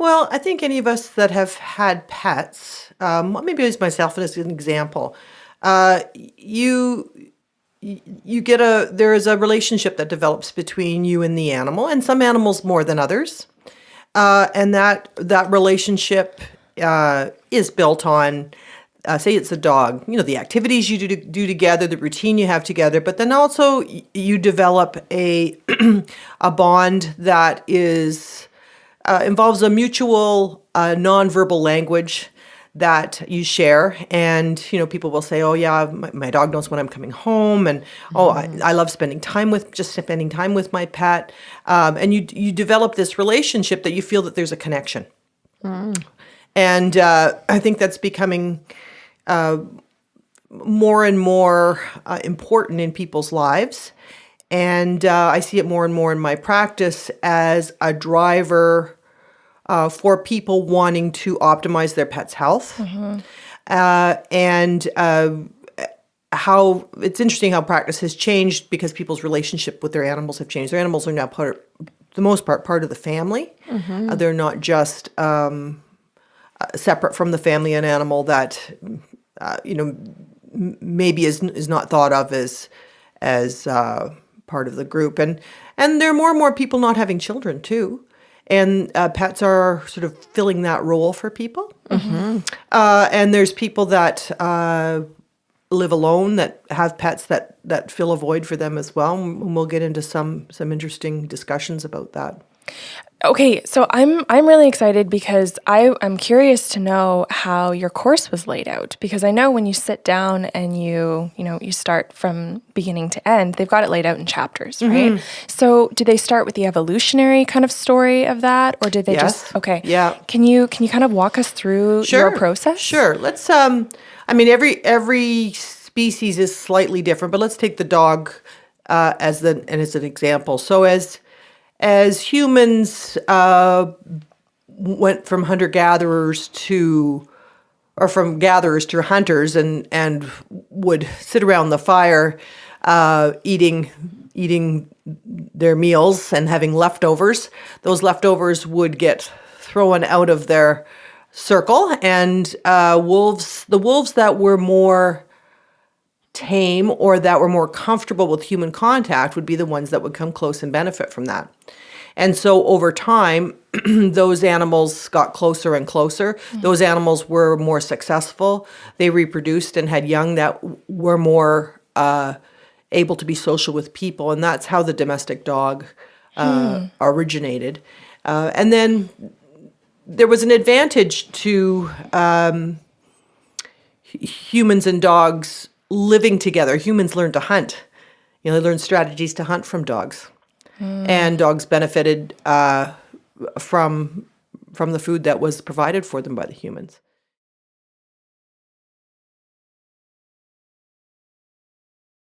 Well, I think any of us that have had pets, well, maybe use myself as an example. You you get there is a relationship that develops between you and the animal, and some animals more than others. And that relationship is built on, say it's a dog, the activities you do together, the routine you have together, but then also you develop a a bond that is involves a mutual nonverbal language that you share. And, people will say, oh, yeah, my dog knows when I'm coming home. And, oh, I love spending time with my pet. And you develop this relationship that you feel that there's a connection. And I think that's becoming more and more important in people's lives. And I see it more and more in my practice as a driver for people wanting to optimize their pet's health. And how it's interesting how practice has changed because people's relationship with their animals have changed. Their animals are now for the most part of the family. They're not just separate from the family, an animal that maybe is not thought of as part of the group. And there are more and more people not having children too. And pets are sort of filling that role for people. And there's people that live alone that have pets that fill a void for them as well. And we'll get into some interesting discussions about that. Okay, so I'm really excited because I'm curious to know how your course was laid out, because I know when you sit down and you start from beginning to end, they've got it laid out in chapters, right? So did they start with the evolutionary kind of story of that, or did they just okay? Yeah. Can you kind of walk us through your process? Sure. Let's every species is slightly different, but let's take the dog as an example. So as humans went from hunter-gatherers from gatherers to hunters and would sit around the fire eating their meals and having leftovers, those leftovers would get thrown out of their circle, and the wolves that were more tame or that were more comfortable with human contact would be the ones that would come close and benefit from that. And so over time, those animals got closer and closer. Those animals were more successful. They reproduced and had young that were more able to be social with people. And that's how the domestic dog originated. And then there was an advantage to humans and dogs living together. Humans learned to hunt. They learned strategies to hunt from dogs. And dogs benefited from the food that was provided for them by the humans.